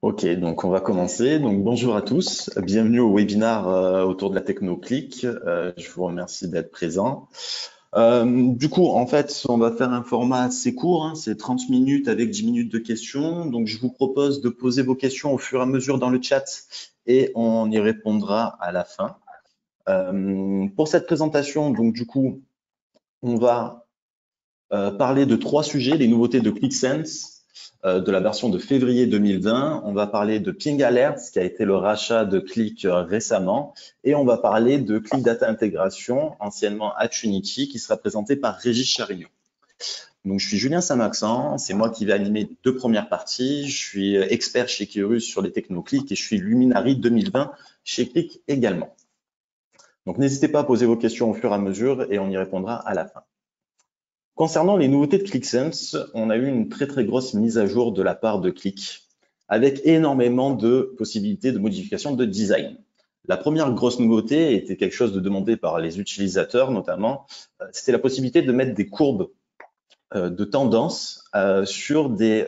Ok, donc on va commencer. Donc bonjour à tous, bienvenue au webinaire autour de la techno-click. Je vous remercie d'être présent. Du coup, en fait, on va faire un format assez court, hein, c'est 30 minutes avec 10 minutes de questions. Donc je vous propose de poser vos questions au fur et à mesure dans le chat et on y répondra à la fin. Pour cette présentation, donc du coup, on va parler de 3 sujets, les nouveautés de ClickSense, de la version de février 2020. On va parler de Ping Alerts, qui a été le rachat de Click récemment. Et on va parler de Click Data Intégration, anciennement Attunity, qui sera présenté par Régis Charignon. Donc, je suis Julien Saint-Maxent, c'est moi qui vais animer les 2 premières parties. Je suis expert chez Kyrus sur les techno-Click et je suis Luminary 2020 chez Click également. Donc, n'hésitez pas à poser vos questions au fur et à mesure et on y répondra à la fin. Concernant les nouveautés de ClickSense, on a eu une très grosse mise à jour de la part de Click avec énormément de possibilités de modification de design. La première grosse nouveauté était quelque chose de demandé par les utilisateurs notamment, c'était la possibilité de mettre des courbes de tendance sur des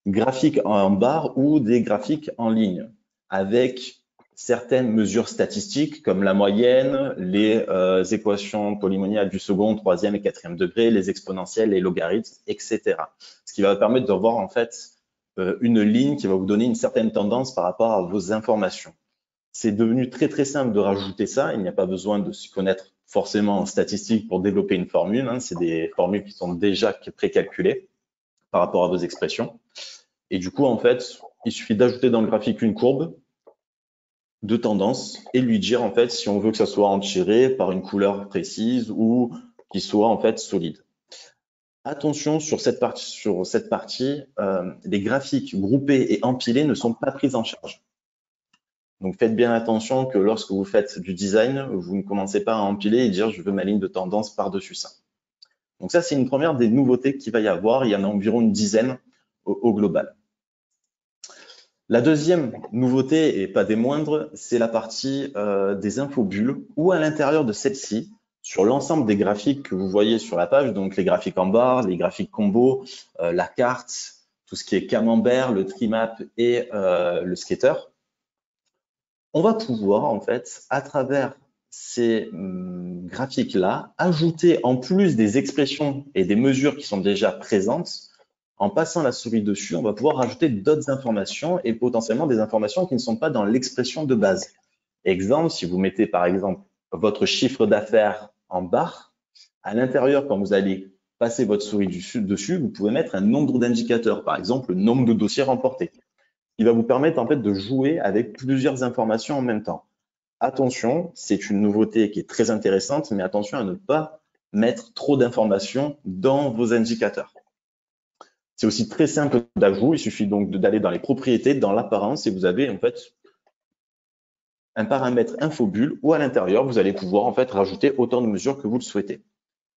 graphiques en barre ou des graphiques en ligne avec certaines mesures statistiques comme la moyenne, les équations polynomiales du second, troisième et quatrième degré, les exponentielles, les logarithmes, etc. Ce qui va permettre de voir en fait une ligne qui va vous donner une certaine tendance par rapport à vos informations. C'est devenu très simple de rajouter ça. Il n'y a pas besoin de se connaître forcément en statistique pour développer une formule. Hein. C'est des formules qui sont déjà précalculées par rapport à vos expressions. Et du coup, en fait, il suffit d'ajouter dans le graphique une courbe de tendance et lui dire en fait si on veut que ça soit en tiré par une couleur précise ou qu'il soit en fait solide. Attention sur cette partie, les graphiques groupés et empilés ne sont pas pris en charge. Donc faites bien attention que lorsque vous faites du design, vous ne commencez pas à empiler et dire je veux ma ligne de tendance par-dessus ça. Donc ça, c'est une première des nouveautés qu'il va y avoir. Il y en a environ une dizaine au global. La deuxième nouveauté, et pas des moindres, c'est la partie des infobulles, où à l'intérieur de celle-ci, sur l'ensemble des graphiques que vous voyez sur la page, donc les graphiques en barre, les graphiques combo, la carte, tout ce qui est camembert, le trimap et le skater, on va pouvoir en fait, à travers ces graphiques-là, ajouter en plus des expressions et des mesures qui sont déjà présentes. En passant la souris dessus, on va pouvoir rajouter d'autres informations et potentiellement des informations qui ne sont pas dans l'expression de base. Exemple, si vous mettez par exemple votre chiffre d'affaires en barre, à l'intérieur, quand vous allez passer votre souris dessus, vous pouvez mettre un nombre d'indicateurs, par exemple le nombre de dossiers remportés. Il va vous permettre en fait de jouer avec plusieurs informations en même temps. Attention, c'est une nouveauté qui est très intéressante, mais attention à ne pas mettre trop d'informations dans vos indicateurs. C'est aussi très simple d'ajout. Il suffit donc d'aller dans les propriétés, dans l'apparence, et vous avez en fait un paramètre infobulle où à l'intérieur, vous allez pouvoir en fait rajouter autant de mesures que vous le souhaitez.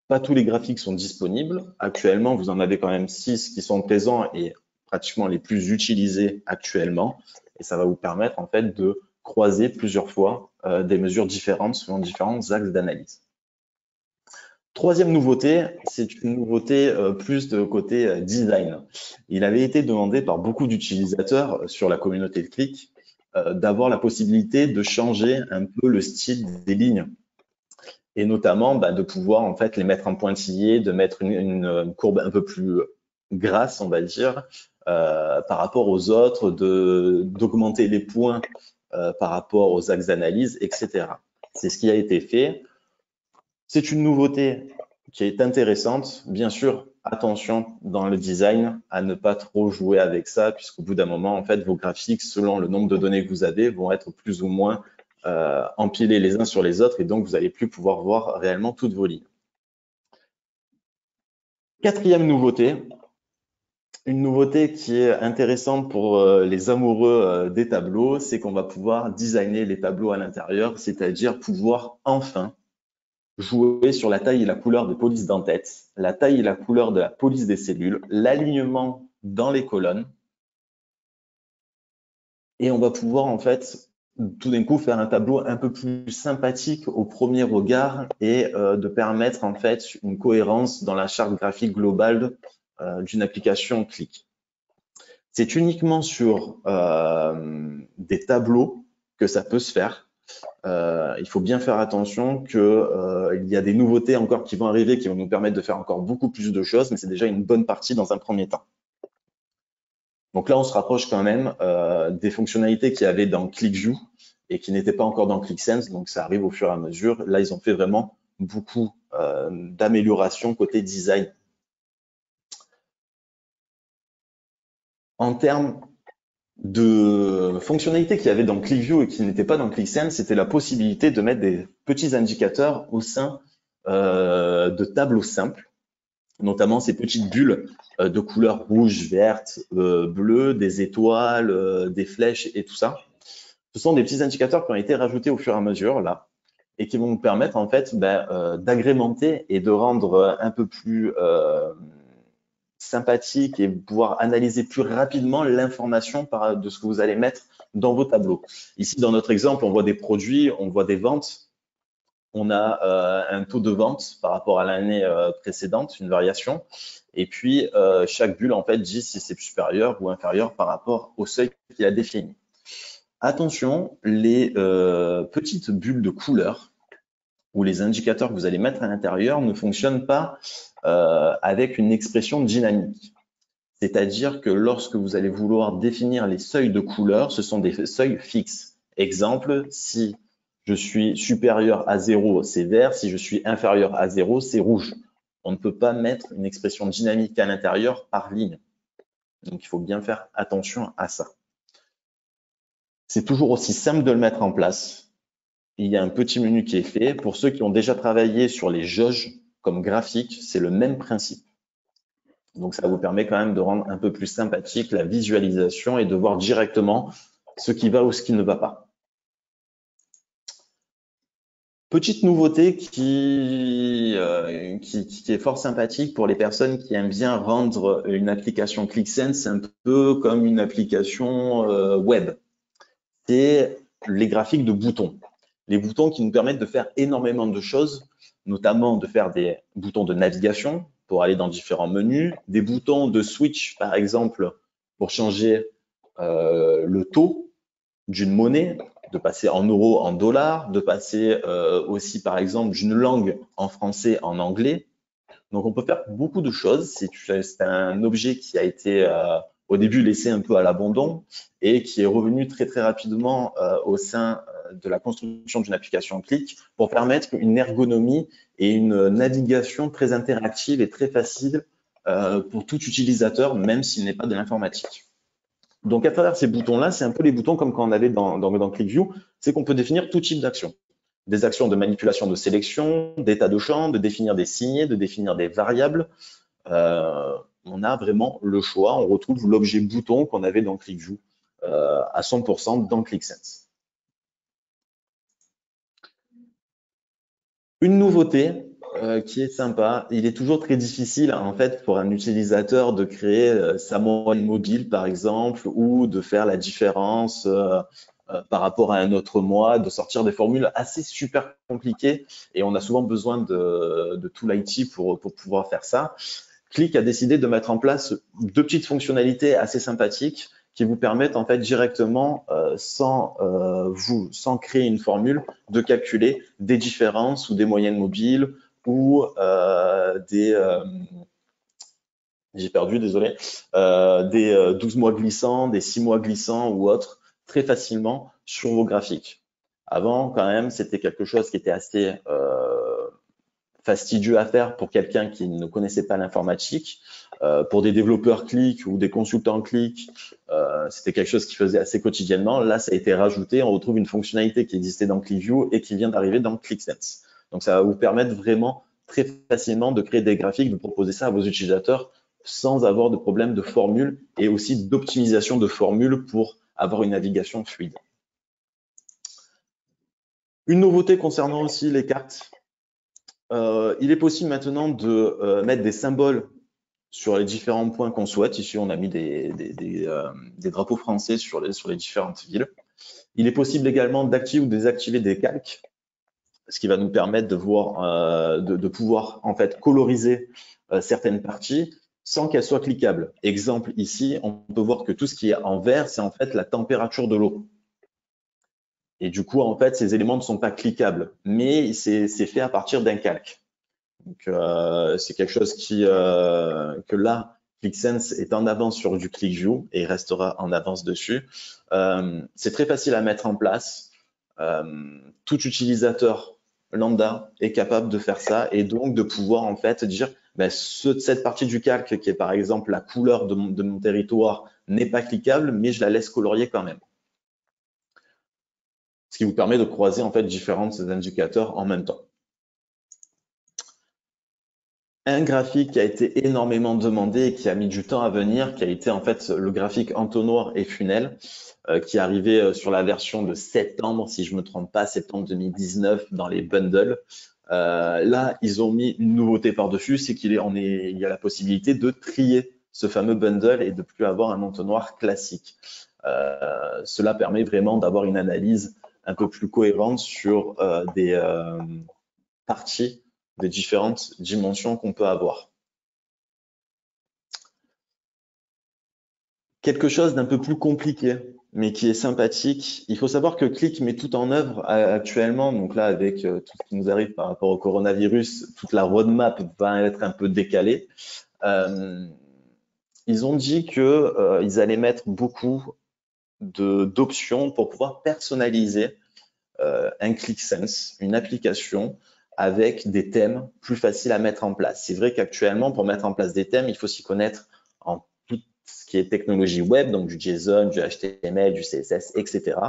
Pas tous les graphiques sont disponibles. Actuellement, vous en avez quand même 6 qui sont présents et pratiquement les plus utilisés actuellement. Et ça va vous permettre en fait de croiser plusieurs fois des mesures différentes selon différents axes d'analyse. Troisième nouveauté, c'est une nouveauté plus de côté design. Il avait été demandé par beaucoup d'utilisateurs sur la communauté de Click d'avoir la possibilité de changer un peu le style des lignes et notamment de pouvoir en fait les mettre en pointillé, de mettre une courbe un peu plus grasse, on va dire, par rapport aux autres, d'augmenter les points par rapport aux axes d'analyse, etc. C'est ce qui a été fait. C'est une nouveauté qui est intéressante. Bien sûr, attention dans le design à ne pas trop jouer avec ça, puisqu'au bout d'un moment, en fait, vos graphiques, selon le nombre de données que vous avez, vont être plus ou moins empilés les uns sur les autres, et donc vous n'allez plus pouvoir voir réellement toutes vos lignes. Quatrième nouveauté, une nouveauté qui est intéressante pour les amoureux des tableaux, c'est qu'on va pouvoir designer les tableaux à l'intérieur, c'est-à-dire pouvoir enfin jouer sur la taille et la couleur de police d'en-tête, la taille et la couleur de la police des cellules, l'alignement dans les colonnes. Et on va pouvoir en fait tout d'un coup faire un tableau un peu plus sympathique au premier regard et de permettre en fait une cohérence dans la charte graphique globale d'une application Click. C'est uniquement sur des tableaux que ça peut se faire. Il faut bien faire attention qu'il y a des nouveautés encore qui vont arriver, qui vont nous permettre de faire encore beaucoup plus de choses, mais c'est déjà une bonne partie dans un premier temps. Donc là, on se rapproche quand même des fonctionnalités qu'il y avait dans ClickView et qui n'étaient pas encore dans ClickSense, donc ça arrive au fur et à mesure. Là, ils ont fait vraiment beaucoup d'améliorations côté design. En termes de fonctionnalités qu'il y avait dans ClickView et qui n'étaient pas dans ClickSense, c'était la possibilité de mettre des petits indicateurs au sein de tableaux simples, notamment ces petites bulles de couleur rouge, verte, bleue, des étoiles, des flèches et tout ça. Ce sont des petits indicateurs qui ont été rajoutés au fur et à mesure là et qui vont nous permettre en fait d'agrémenter et de rendre un peu plus sympathique et pouvoir analyser plus rapidement l'information de ce que vous allez mettre dans vos tableaux. Ici, dans notre exemple, on voit des produits, on voit des ventes. On a un taux de vente par rapport à l'année précédente, une variation. Et puis, chaque bulle, en fait, dit si c'est supérieur ou inférieur par rapport au seuil qu'il a défini. Attention, les petites bulles de couleur ou les indicateurs que vous allez mettre à l'intérieur ne fonctionnent pas avec une expression dynamique. C'est-à-dire que lorsque vous allez vouloir définir les seuils de couleur, ce sont des seuils fixes. Exemple, si je suis supérieur à 0, c'est vert. Si je suis inférieur à 0, c'est rouge. On ne peut pas mettre une expression dynamique à l'intérieur par ligne. Donc, il faut bien faire attention à ça. C'est toujours aussi simple de le mettre en place. Il y a un petit menu qui est fait. Pour ceux qui ont déjà travaillé sur les jauges comme graphique, c'est le même principe. Donc, ça vous permet quand même de rendre un peu plus sympathique la visualisation et de voir directement ce qui va ou ce qui ne va pas. Petite nouveauté qui est fort sympathique pour les personnes qui aiment bien rendre une application ClickSense un peu comme une application web. C'est les graphiques de boutons. Les boutons qui nous permettent de faire énormément de choses, notamment de faire des boutons de navigation pour aller dans différents menus, des boutons de switch, par exemple, pour changer le taux d'une monnaie, de passer en euros en dollars, de passer aussi, par exemple, d'une langue en français en anglais. Donc, on peut faire beaucoup de choses. C'est un objet qui a été au début laissé un peu à l'abandon et qui est revenu très, très rapidement au sein de la construction d'une application Click pour permettre une ergonomie et une navigation très interactive et très facile pour tout utilisateur, même s'il n'est pas de l'informatique. Donc, à travers ces boutons-là, c'est un peu les boutons comme quand on avait dans ClickView, c'est qu'on peut définir tout type d'actions. Des actions de manipulation de sélection, d'état de champ, de définir des signets, de définir des variables. On a vraiment le choix. On retrouve l'objet bouton qu'on avait dans ClickView à 100% dans ClickSense. Une nouveauté qui est sympa, il est toujours très difficile en fait pour un utilisateur de créer sa moyenne mobile par exemple ou de faire la différence par rapport à un autre mois, de sortir des formules assez super compliquées et on a souvent besoin de tout l'IT pour pouvoir faire ça. Click a décidé de mettre en place deux petites fonctionnalités assez sympathiques qui vous permettent en fait directement, sans créer une formule, de calculer des différences ou des moyennes mobiles ou j'ai perdu, désolé, des 12 mois glissants, des 6 mois glissants ou autres, très facilement sur vos graphiques. Avant, quand même, c'était quelque chose qui était assez fastidieux à faire pour quelqu'un qui ne connaissait pas l'informatique. Pour des développeurs Click ou des consultants Click, c'était quelque chose qui faisait assez quotidiennement. Là, ça a été rajouté. On retrouve une fonctionnalité qui existait dans ClickView et qui vient d'arriver dans ClickSense. Donc, ça va vous permettre vraiment très facilement de créer des graphiques, de proposer ça à vos utilisateurs sans avoir de problème de formule et aussi d'optimisation de formules pour avoir une navigation fluide. Une nouveauté concernant aussi les cartes. Il est possible maintenant de mettre des symboles sur les différents points qu'on souhaite. Ici, on a mis des drapeaux français sur les différentes villes. Il est possible également d'activer ou désactiver des calques, ce qui va nous permettre de pouvoir en fait coloriser certaines parties. sans qu'elle soit cliquable. Exemple ici, on peut voir que tout ce qui est en vert, c'est en fait la température de l'eau. Et du coup, en fait, ces éléments ne sont pas cliquables, mais c'est fait à partir d'un calque. Donc, c'est quelque chose que là, ClickSense est en avance sur du ClickView et il restera en avance dessus. C'est très facile à mettre en place. Tout utilisateur lambda est capable de faire ça et donc de pouvoir en fait dire ben, cette partie du calque qui est par exemple la couleur de mon territoire n'est pas cliquable, mais je la laisse colorier quand même. Ce qui vous permet de croiser en fait différents indicateurs en même temps. Un graphique qui a été énormément demandé et qui a mis du temps à venir, qui a été en fait le graphique entonnoir et funnel, qui est arrivé sur la version de septembre, si je me trompe pas, septembre 2019 dans les bundles. Là, ils ont mis une nouveauté par-dessus, c'est il y a la possibilité de trier ce fameux bundle et de plus avoir un entonnoir classique. Cela permet vraiment d'avoir une analyse un peu plus cohérente sur des parties des différentes dimensions qu'on peut avoir. Quelque chose d'un peu plus compliqué, mais qui est sympathique. Il faut savoir que Click met tout en œuvre actuellement. Donc là, avec tout ce qui nous arrive par rapport au coronavirus, toute la roadmap va être un peu décalée. Ils ont dit que ils allaient mettre beaucoup d'options pour pouvoir personnaliser un ClickSense, une application avec des thèmes plus faciles à mettre en place. C'est vrai qu'actuellement, pour mettre en place des thèmes, il faut s'y connaître en tout ce qui est technologie web, donc du JSON, du HTML, du CSS, etc.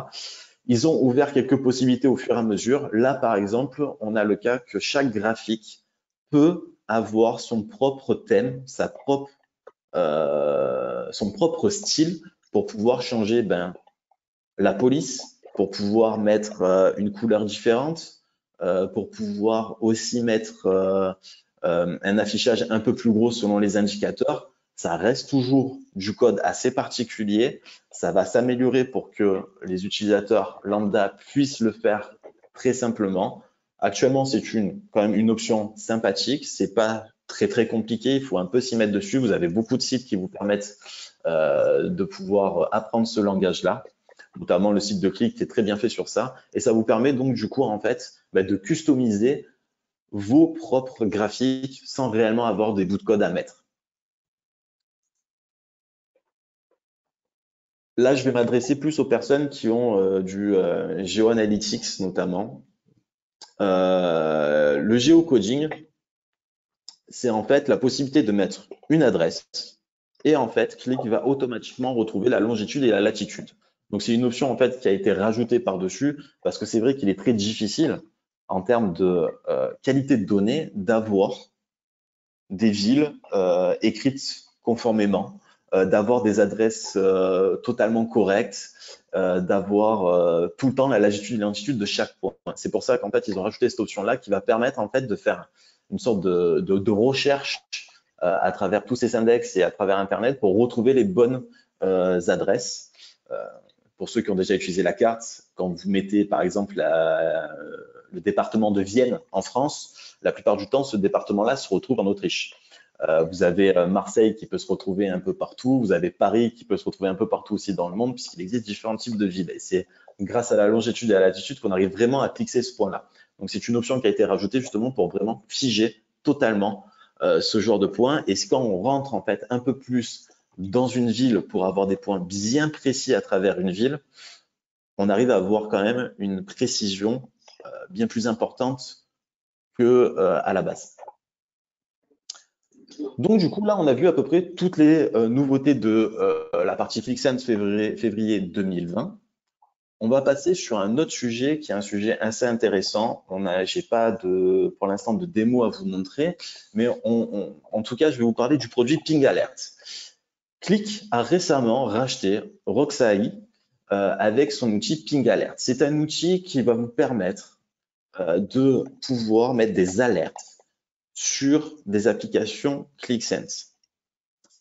Ils ont ouvert quelques possibilités au fur et à mesure. Là, par exemple, on a le cas que chaque graphique peut avoir son propre thème, son propre style pour pouvoir changer la police, pour pouvoir mettre une couleur différente, pour pouvoir aussi mettre un affichage un peu plus gros selon les indicateurs. Ça reste toujours du code assez particulier. Ça va s'améliorer pour que les utilisateurs lambda puissent le faire très simplement. Actuellement, c'est quand même une option sympathique. C'est pas très compliqué. Il faut un peu s'y mettre dessus. Vous avez beaucoup de sites qui vous permettent de pouvoir apprendre ce langage-là, notamment le site de Click qui est très bien fait sur ça. Et ça vous permet donc du coup en fait de customiser vos propres graphiques sans réellement avoir des bouts de code à mettre. Là, je vais m'adresser plus aux personnes qui ont du GeoAnalytics notamment. Le géocoding, c'est en fait la possibilité de mettre une adresse et en fait, Click va automatiquement retrouver la longitude et la latitude. Donc, c'est une option en fait qui a été rajoutée par-dessus parce que c'est vrai qu'il est très difficile en termes de qualité de données d'avoir des villes écrites conformément, d'avoir des adresses totalement correctes, d'avoir tout le temps la latitude et longitude de chaque point. C'est pour ça qu'en fait, ils ont rajouté cette option-là qui va permettre en fait de faire une sorte de recherche à travers tous ces index et à travers Internet pour retrouver les bonnes adresses. Pour ceux qui ont déjà utilisé la carte, quand vous mettez par exemple le département de Vienne en France, la plupart du temps, ce département-là se retrouve en Autriche. Vous avez Marseille qui peut se retrouver un peu partout, vous avez Paris qui peut se retrouver un peu partout aussi dans le monde, puisqu'il existe différents types de villes. Et c'est grâce à la longitude et à la latitude qu'on arrive vraiment à fixer ce point-là. Donc c'est une option qui a été rajoutée justement pour vraiment figer totalement ce genre de points. Et quand on rentre en fait un peu plus dans une ville pour avoir des points bien précis à travers une ville, on arrive à avoir quand même une précision bien plus importante que à la base. Donc du coup là on a vu à peu près toutes les nouveautés de la partie ClickSense février 2020. On va passer sur un autre sujet qui est un sujet assez intéressant. J'ai pas pour l'instant de démo à vous montrer, mais en tout cas je vais vous parler du produit Ping Alert. Click a récemment racheté Roxai avec son outil Ping Alert. C'est un outil qui va vous permettre de pouvoir mettre des alertes sur des applications ClickSense.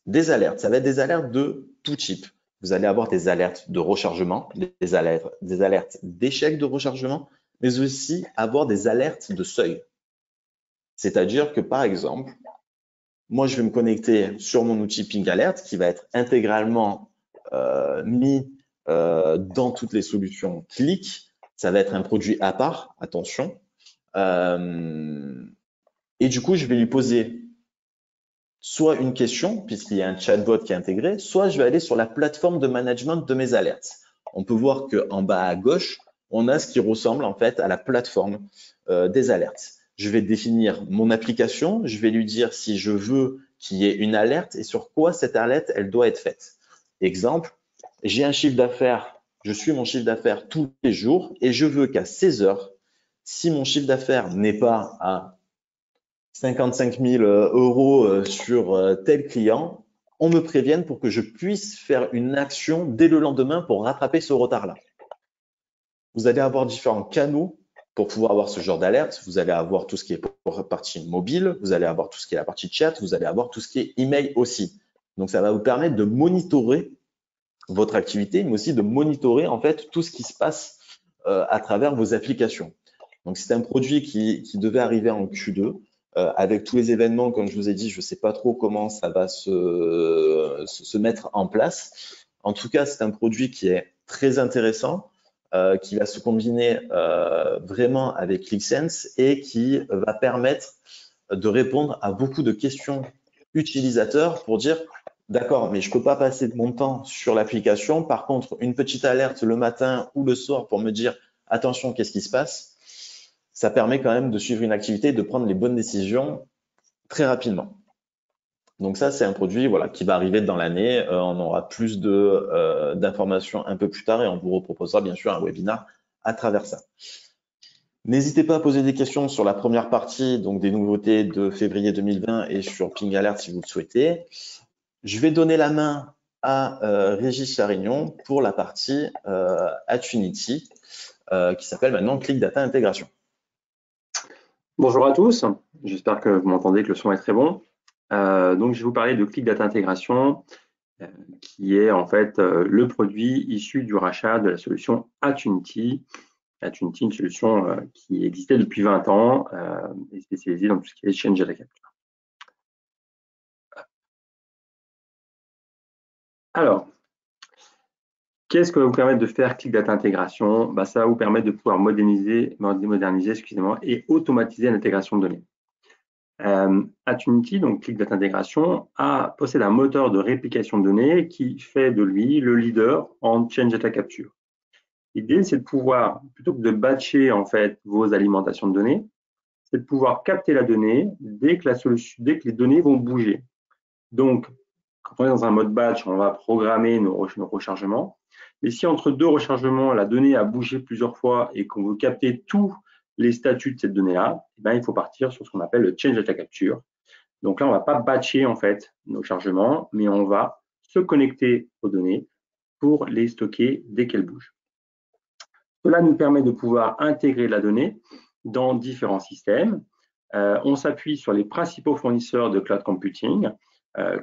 Des alertes, ça va être des alertes de tout type. Vous allez avoir des alertes de rechargement, des alertes d'échec de rechargement, mais aussi avoir des alertes de seuil. C'est-à-dire que par exemple, moi, je vais me connecter sur mon outil Ping Alert qui va être intégralement mis dans toutes les solutions Click. Ça va être un produit à part, attention. Et du coup, je vais lui poser soit une question, puisqu'il y a un chatbot qui est intégré, soit je vais aller sur la plateforme de management de mes alertes. On peut voir qu'en bas à gauche, on a ce qui ressemble en fait à la plateforme des alertes. Je vais définir mon application, je vais lui dire si je veux qu'il y ait une alerte et sur quoi cette alerte elle doit être faite. Exemple, j'ai un chiffre d'affaires, je suis mon chiffre d'affaires tous les jours et je veux qu'à 16 heures, si mon chiffre d'affaires n'est pas à 55 000 euros sur tel client, on me prévienne pour que je puisse faire une action dès le lendemain pour rattraper ce retard-là. Vous allez avoir différents canaux pour pouvoir avoir ce genre d'alerte. Vous allez avoir tout ce qui est pour la partie mobile, vous allez avoir tout ce qui est la partie chat, vous allez avoir tout ce qui est email aussi. Donc, ça va vous permettre de monitorer votre activité, mais aussi de monitorer en fait tout ce qui se passe à travers vos applications. Donc, c'est un produit qui devait arriver en Q2. Avec tous les événements, comme je vous ai dit, je ne sais pas trop comment ça va se mettre en place. En tout cas, c'est un produit qui est très intéressant, qui va se combiner vraiment avec ClickSense et qui va permettre de répondre à beaucoup de questions utilisateurs pour dire d'accord, mais je ne peux pas passer de mon temps sur l'application. Par contre, une petite alerte le matin ou le soir pour me dire attention, qu'est-ce qui se passe? Ça permet quand même de suivre une activité et de prendre les bonnes décisions très rapidement. Donc ça, c'est un produit voilà, qui va arriver dans l'année. On aura plus d'informations un peu plus tard et on vous reproposera bien sûr un webinar à travers ça. N'hésitez pas à poser des questions sur la première partie, donc des nouveautés de février 2020 et sur Ping Alert si vous le souhaitez. Je vais donner la main à Régis Charignon pour la partie Attunity qui s'appelle maintenant Click Data Intégration. Bonjour à tous, j'espère que vous m'entendez, que le son est très bon. Donc je vais vous parler de Click Data Intégration, qui est en fait le produit issu du rachat de la solution Attunity. Attunity, une solution qui existait depuis 20 ans et spécialisée dans tout ce qui est Change Data Capture. Alors, qu'est-ce que va vous permettre de faire Click Data Intégration? Ça va vous permettre de pouvoir moderniser et automatiser l'intégration de données. Attunity, donc Click Data Intégration, possède un moteur de réplication de données qui fait de lui le leader en Change Data Capture. L'idée, c'est de pouvoir, plutôt que de batcher en fait vos alimentations de données, c'est de pouvoir capter la donnée dès que les données vont bouger. Donc, quand on est dans un mode batch, on va programmer nos rechargements. Mais si entre deux rechargements, la donnée a bougé plusieurs fois et qu'on veut capter tous les statuts de cette donnée-là, il faut partir sur ce qu'on appelle le Change Data Capture. Donc là, on ne va pas batcher en fait nos chargements, mais on va se connecter aux données pour les stocker dès qu'elles bougent. Cela nous permet de pouvoir intégrer la donnée dans différents systèmes. On s'appuie sur les principaux fournisseurs de cloud computing,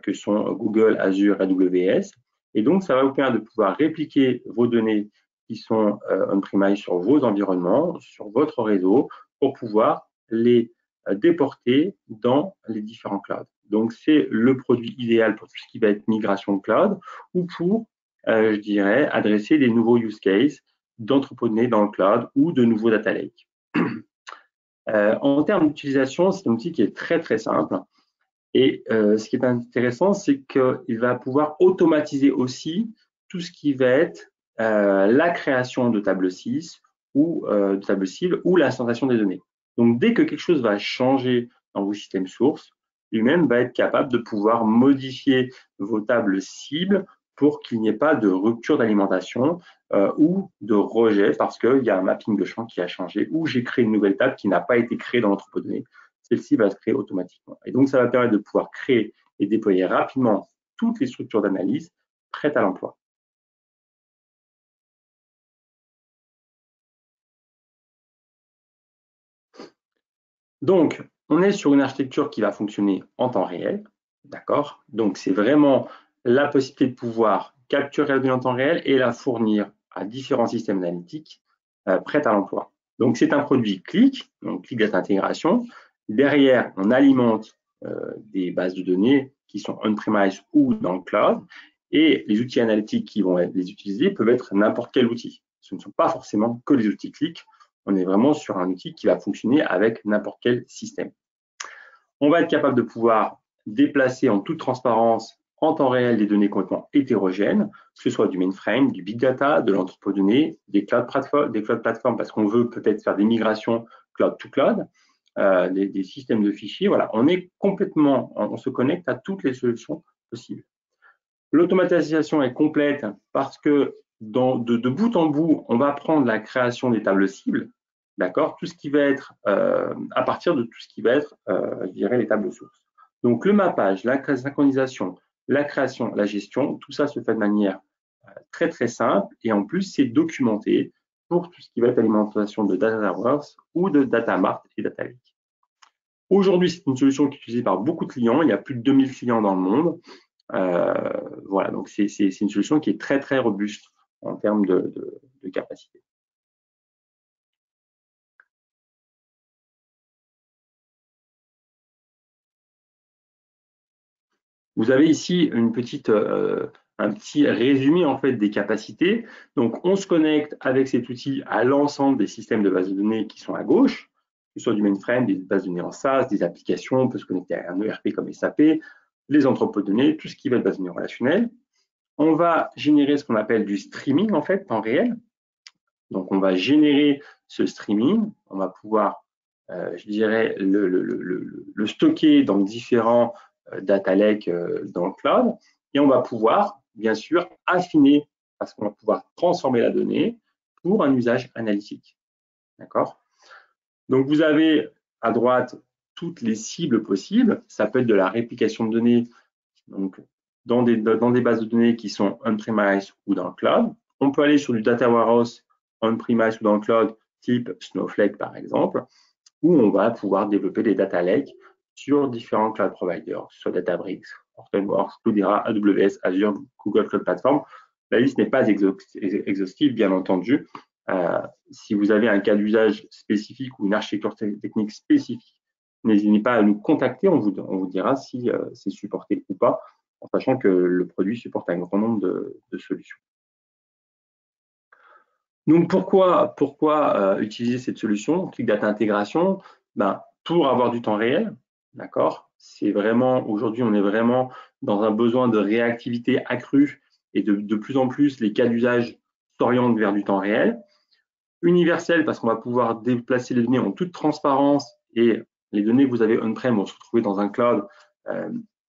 que sont Google, Azure, AWS. Et donc, ça va vous permettre de pouvoir répliquer vos données qui sont on-premise sur vos environnements, sur votre réseau, pour pouvoir les déporter dans les différents clouds. Donc, c'est le produit idéal pour tout ce qui va être migration cloud ou pour, je dirais, adresser des nouveaux use cases d'entrepôt de données dans le cloud ou de nouveaux data lakes. En termes d'utilisation, c'est un outil qui est très, très simple. Et ce qui est intéressant, c'est qu'il va pouvoir automatiser aussi tout ce qui va être la création de table 6 ou de table cible ou l'instantation des données. Donc, dès que quelque chose va changer dans vos systèmes sources, lui-même va être capable de pouvoir modifier vos tables cibles pour qu'il n'y ait pas de rupture d'alimentation ou de rejet parce qu'il y a un mapping de champ qui a changé ou j'ai créé une nouvelle table qui n'a pas été créée dans l'entrepôt de données. Celle-ci va se créer automatiquement. Et donc, ça va permettre de pouvoir créer et déployer rapidement toutes les structures d'analyse prêtes à l'emploi. Donc, on est sur une architecture qui va fonctionner en temps réel, d'accord? Donc, c'est vraiment la possibilité de pouvoir capturer la donnée en temps réel et la fournir à différents systèmes analytiques prêts à l'emploi. Donc, c'est un produit Click, donc Click Data Intégration. Derrière, on alimente des bases de données qui sont on-premise ou dans le cloud. Et les outils analytiques qui vont les utiliser peuvent être n'importe quel outil. Ce ne sont pas forcément que les outils Qlik. On est vraiment sur un outil qui va fonctionner avec n'importe quel système. On va être capable de pouvoir déplacer en toute transparence en temps réel des données complètement hétérogènes, que ce soit du mainframe, du big data, de l'entrepôt de données, des cloud platforms, parce qu'on veut peut-être faire des migrations cloud to cloud, des systèmes de fichiers. Voilà, on se connecte à toutes les solutions possibles. L'automatisation est complète parce que de bout en bout, on va prendre la création des tables cibles, d'accord, tout ce qui va être à partir de tout ce qui va être, je dirais, les tables sources. Donc le mappage, la synchronisation, la création, la gestion, tout ça se fait de manière très très simple et en plus c'est documenté pour tout ce qui va être alimentation de DataWorks ou de DataMart et Data Lake. Aujourd'hui, c'est une solution qui est utilisée par beaucoup de clients. Il y a plus de 2000 clients dans le monde. Voilà, donc c'est une solution qui est très très robuste en termes de capacité. Vous avez ici un petit résumé en fait des capacités. Donc on se connecte avec cet outil à l'ensemble des systèmes de bases de données qui sont à gauche, que ce soit du mainframe, des bases de données en SaaS, des applications, on peut se connecter à un ERP comme SAP, les entrepôts de données, tout ce qui va être base de données relationnelles. On va générer ce qu'on appelle du streaming en fait, temps réel. Donc on va générer ce streaming, on va pouvoir, je dirais, le stocker dans différents data lakes dans le cloud, et on va pouvoir, bien sûr, affiner, parce qu'on va pouvoir transformer la donnée pour un usage analytique. D'accord? Donc vous avez à droite toutes les cibles possibles. Ça peut être de la réplication de données, donc dans des bases de données qui sont on-premise ou dans le cloud. On peut aller sur du data warehouse on-premise ou dans le cloud, type Snowflake par exemple, où on va pouvoir développer des data lakes sur différents cloud providers, que ce soit Databricks, Hortonworks, Cloudera, AWS, Azure, Google Cloud Platform. La liste n'est pas exhaustive, bien entendu. Si vous avez un cas d'usage spécifique ou une architecture technique spécifique, n'hésitez pas à nous contacter, on vous dira si c'est supporté ou pas, en sachant que le produit supporte un grand nombre de solutions. Donc pourquoi utiliser cette solution, Qlik Data Intégration? Pour avoir du temps réel, d'accord? C'est vraiment, aujourd'hui, on est vraiment dans un besoin de réactivité accrue et de plus en plus, les cas d'usage s'orientent vers du temps réel. Universel, parce qu'on va pouvoir déplacer les données en toute transparence et les données que vous avez on-prem vont se retrouver dans un cloud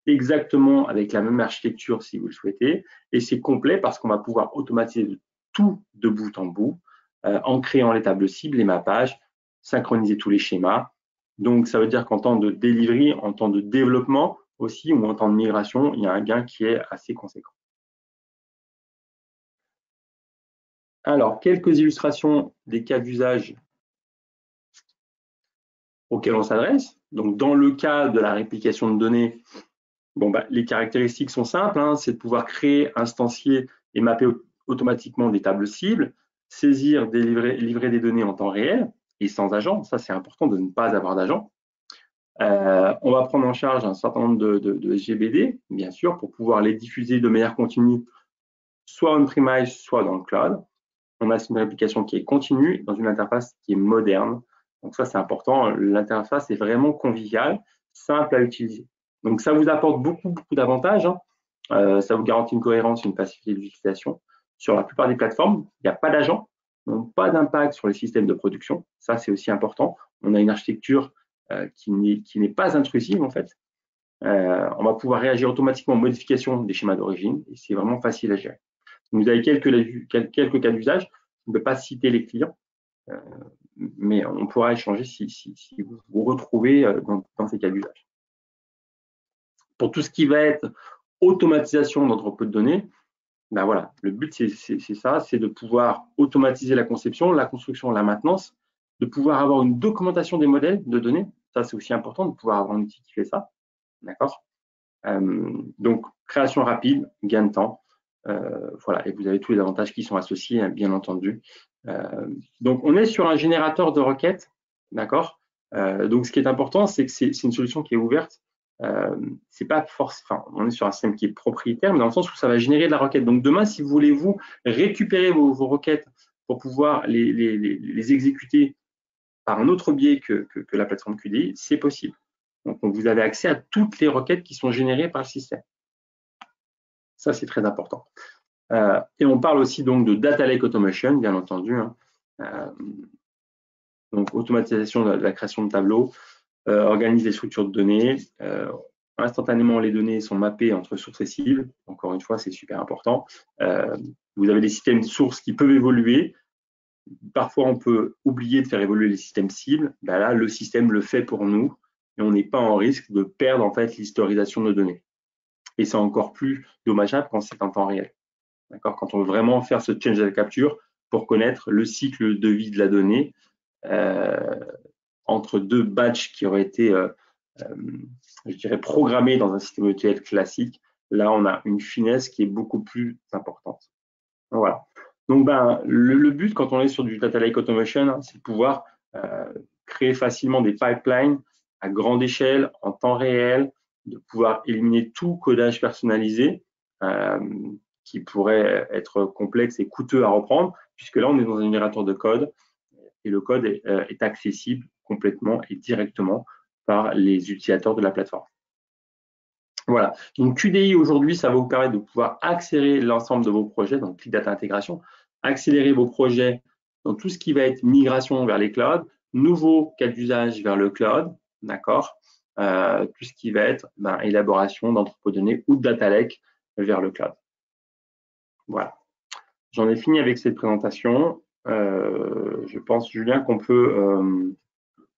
exactement avec la même architecture si vous le souhaitez. Et c'est complet parce qu'on va pouvoir automatiser tout de bout en bout en créant les tables cibles, les mappages, synchroniser tous les schémas. Donc, ça veut dire qu'en temps de delivery, en temps de développement aussi ou en temps de migration, il y a un gain qui est assez conséquent. Alors, quelques illustrations des cas d'usage auxquels on s'adresse. Donc, dans le cas de la réplication de données, les caractéristiques sont simples, hein, c'est de pouvoir créer, instancier et mapper automatiquement des tables cibles, saisir, livrer des données en temps réel et sans agent. Ça, c'est important de ne pas avoir d'agent. On va prendre en charge un certain nombre de SGBD, bien sûr, pour pouvoir les diffuser de manière continue, soit on-premise, soit dans le cloud. On a une réplication qui est continue dans une interface qui est moderne. Donc ça, c'est important. L'interface est vraiment conviviale, simple à utiliser. Donc ça vous apporte beaucoup d'avantages. Hein. Ça vous garantit une cohérence, une facilité d'utilisation. Sur la plupart des plateformes, il n'y a pas d'agent, donc pas d'impact sur les systèmes de production. Ça, c'est aussi important. On a une architecture qui n'est pas intrusive en fait. On va pouvoir réagir automatiquement aux modifications des schémas d'origine et c'est vraiment facile à gérer. Vous avez quelques cas d'usage. Je ne peux pas citer les clients, mais on pourra échanger si vous vous retrouvez dans ces cas d'usage. Pour tout ce qui va être automatisation d'entrepôt de données, voilà, le but c'est ça, c'est de pouvoir automatiser la conception, la construction, la maintenance, de pouvoir avoir une documentation des modèles de données. Ça, c'est aussi important de pouvoir avoir un outil qui fait ça. D'accord? Donc, création rapide, gain de temps. Voilà, et vous avez tous les avantages qui sont associés, bien entendu. Donc, on est sur un générateur de requêtes. D'accord? Donc, ce qui est important, c'est que c'est une solution qui est ouverte. c'est pas forcément, on est sur un système qui est propriétaire, mais dans le sens où ça va générer de la requête. Donc demain, si vous voulez vous récupérer vos requêtes pour pouvoir les exécuter par un autre biais que la plateforme QDI, c'est possible. Donc vous avez accès à toutes les requêtes qui sont générées par le système. Ça, c'est très important. Et on parle aussi donc de Data Lake Automation, bien entendu. Donc automatisation de la création de tableaux, organise les structures de données. Instantanément, les données sont mappées entre sources et cibles. Encore une fois, c'est super important. Vous avez des systèmes sources qui peuvent évoluer. Parfois, on peut oublier de faire évoluer les systèmes cibles. Ben là, le système le fait pour nous et on n'est pas en risque de perdre en fait l'historisation de nos données. Et c'est encore plus dommageable quand c'est en temps réel. D'accord ? Quand on veut vraiment faire ce change data capture pour connaître le cycle de vie de la donnée entre deux batchs qui auraient été, je dirais, programmés dans un système ETL classique. Là, on a une finesse qui est beaucoup plus importante. Voilà. Donc, le but quand on est sur du Data Lake Automation, c'est de pouvoir créer facilement des pipelines à grande échelle, en temps réel, de pouvoir éliminer tout codage personnalisé qui pourrait être complexe et coûteux à reprendre, puisque là, on est dans un générateur de code et le code est accessible complètement et directement par les utilisateurs de la plateforme. Voilà. Donc, QDI aujourd'hui, ça va vous permettre de pouvoir accélérer l'ensemble de vos projets, donc Click Data Intégration, accélérer vos projets dans tout ce qui va être migration vers les clouds, nouveaux cas d'usage vers le cloud, d'accord, tout ce qui va être élaboration d'entrepôts de données ou de data lake vers le cloud. Voilà. J'en ai fini avec cette présentation. Je pense, Julien, qu'on peut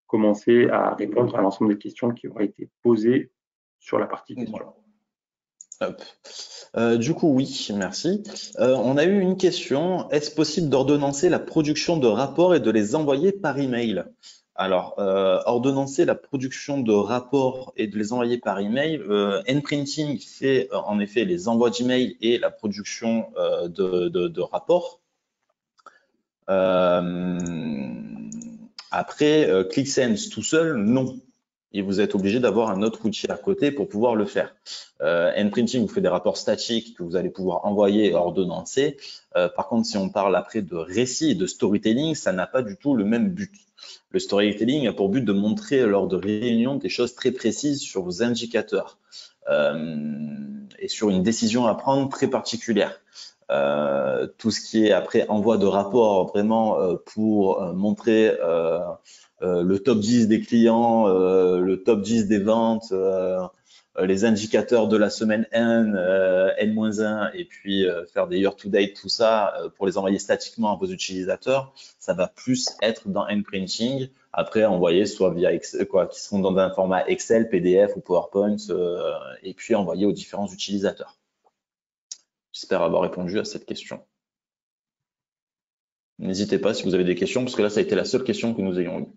commencer à répondre à l'ensemble des questions qui auraient été posées sur la partie question. Hop. Du coup, oui, merci. On a eu une question. Est-ce possible d'ordonnancer la production de rapports et de les envoyer par email? Alors, ordonnancer la production de rapports et de les envoyer par email, nPrinting fait en effet les envois d'email et la production de rapports. Après, ClickSense tout seul, non. Et vous êtes obligé d'avoir un autre outil à côté pour pouvoir le faire. nPrinting vous fait des rapports statiques que vous allez pouvoir envoyer et ordonnancer. Par contre, si on parle après de récit et de storytelling, ça n'a pas du tout le même but. Le storytelling a pour but de montrer lors de réunions des choses très précises sur vos indicateurs et sur une décision à prendre très particulière. Tout ce qui est après envoi de rapport vraiment pour montrer le top 10 des clients, le top 10 des ventes, les indicateurs de la semaine N, N-1, et puis faire des year-to-date, tout ça, pour les envoyer statiquement à vos utilisateurs, ça va plus être dans nPrinting. Après, envoyer soit via Excel, qui seront dans un format Excel, PDF ou PowerPoint, et puis envoyer aux différents utilisateurs. J'espère avoir répondu à cette question. N'hésitez pas si vous avez des questions, parce que là, ça a été la seule question que nous ayons eue.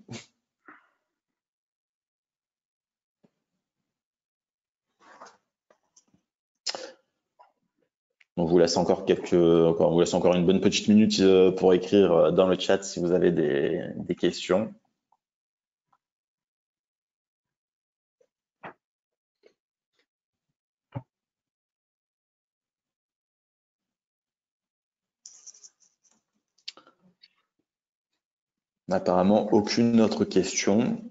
On vous laisse encore une bonne petite minute pour écrire dans le chat si vous avez des questions. Apparemment, aucune autre question.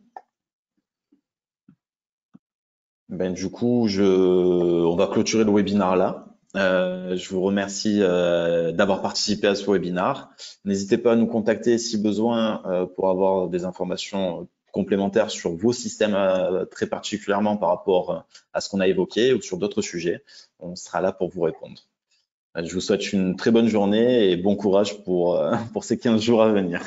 Du coup, on va clôturer le webinaire là. Je vous remercie d'avoir participé à ce webinaire. N'hésitez pas à nous contacter si besoin pour avoir des informations complémentaires sur vos systèmes très particulièrement par rapport à ce qu'on a évoqué ou sur d'autres sujets. On sera là pour vous répondre. Je vous souhaite une très bonne journée et bon courage pour ces 15 jours à venir.